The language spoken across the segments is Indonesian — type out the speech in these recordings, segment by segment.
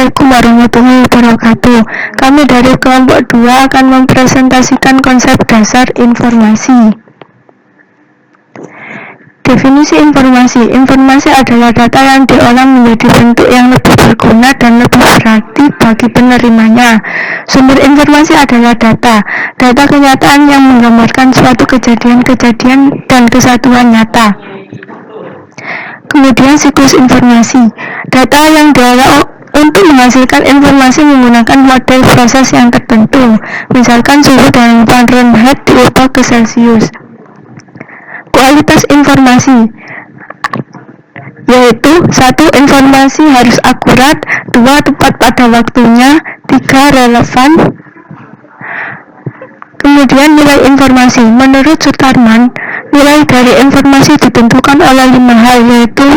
Assalamualaikum warahmatullahi wabarakatuh. Kami dari kelompok 2 akan mempresentasikan konsep dasar informasi. Definisi informasi. Informasi adalah data yang diolah menjadi bentuk yang lebih berguna dan lebih berarti bagi penerimanya. Sumber informasi adalah data. Data kenyataan yang menggambarkan suatu kejadian-kejadian dan kesatuan nyata. Kemudian siklus informasi. Data yang diolah untuk menghasilkan informasi menggunakan model proses yang tertentu, misalkan suhu dan Fahrenheit diubah ke Celsius. Kualitas informasi, yaitu 1. Informasi harus akurat, 2. Tepat pada waktunya, 3. Relevan. Kemudian nilai informasi. Menurut Sutarman, nilai dari informasi ditentukan oleh 5 hal, yaitu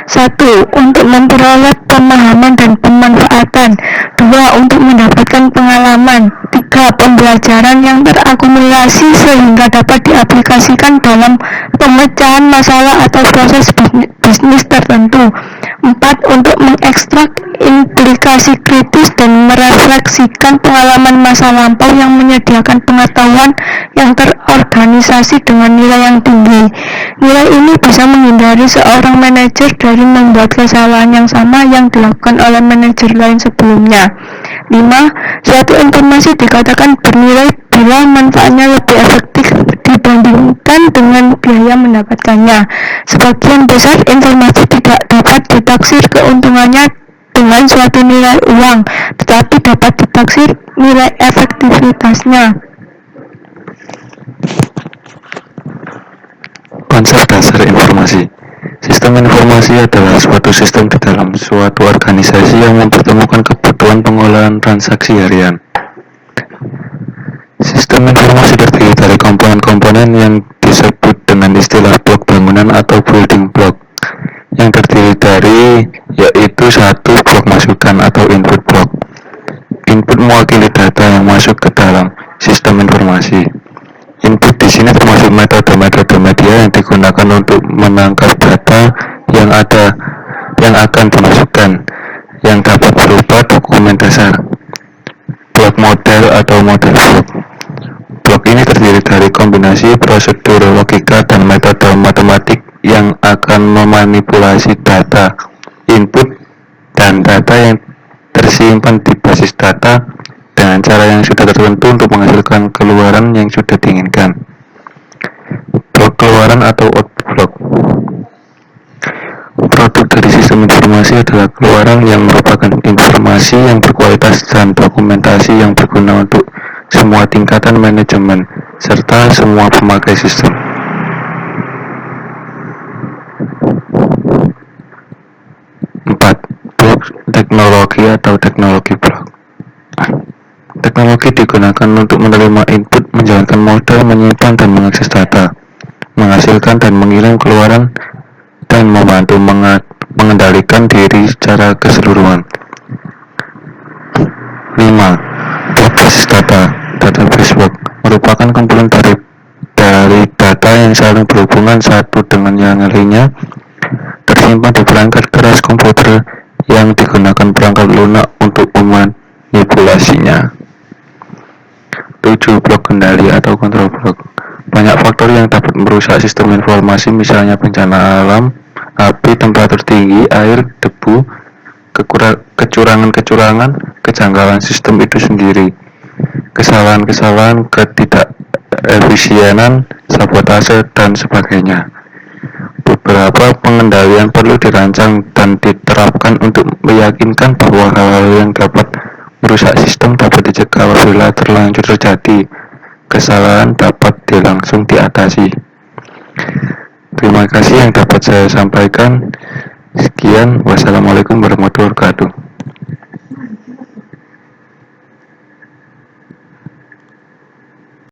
1. Untuk memperoleh pemahaman dan pemanfaatan, 2. Untuk mendapatkan pengalaman, 3. Pembelajaran yang terakumulasi sehingga dapat diaplikasikan dalam pemecahan masalah atau proses bisnis tertentu, 4. Untuk mengekstrak implikasi kritis dan merefleksikan pengalaman masa lampau yang menyediakan pengetahuan yang terorganisasi dengan nilai yang tinggi. Nilai ini bisa menghindari seorang manajer dari membuat kesalahan yang sama yang dilakukan oleh manajer lain sebelumnya. 5. Suatu informasi dikatakan bernilai bila manfaatnya lebih efektif dibandingkan dengan biaya mendapatkannya. Sebagian besar informasi tidak dapat ditaksir keuntungannya dengan suatu nilai uang, tetapi dapat ditaksir nilai efektivitasnya. Konsep dasar informasi. Sistem informasi adalah suatu sistem di dalam suatu organisasi yang mempertemukan kebutuhan pengolahan transaksi harian. Sistem informasi terdiri dari komponen-komponen yang disebut dengan istilah blok bangunan atau building block, yang terdiri dari yaitu 1. Blok masukan atau input block. Input mewakili data yang masuk ke dalam sistem informasi. Input di sini termasuk metode-metode media yang digunakan untuk menangkap data yang akan dimasukkan, yang dapat berupa dokumen dasar. Blok model atau model blok. Blok ini terdiri dari kombinasi prosedur logika dan metode matematik yang akan memanipulasi data input dan data yang tersimpan di basis data dengan cara yang sudah tertentu untuk menghasilkan keluaran yang sudah diinginkan. Blok keluaran atau output block. Produk dari sistem informasi adalah keluaran yang merupakan informasi yang berkualitas dan dokumentasi yang berguna untuk semua tingkatan manajemen serta semua pemakai sistem. Blok teknologi atau teknologi blok. Teknologi digunakan untuk menerima input, menjalankan model, menyimpan dan mengakses data, menghasilkan dan mengirim keluaran, dan membantu mengendalikan diri secara keseluruhan. 5. Blok basis data. Database block merupakan kumpulan dari data yang saling berhubungan satu dengan yang lainnya, tersimpan di perangkat keras komputer yang digunakan perangkat lunak untuk memanipulasinya. 7. Blok kendali atau kontrol blok. Banyak faktor yang dapat merusak sistem informasi, misalnya bencana alam, api, temperatur tinggi, air, debu, kecurangan, kejanggalan sistem itu sendiri, kesalahan-kesalahan, ketidakefisienan, sabotase, dan sebagainya. Beberapa pengendalian perlu dirancang dan diterapkan untuk meyakinkan bahwa hal-hal yang dapat merusak sistem dapat dicegah apabila terlanjur terjadi. Kesalahan dapat langsung diatasi. Terima kasih yang dapat saya sampaikan. Sekian, wassalamualaikum warahmatullahi wabarakatuh.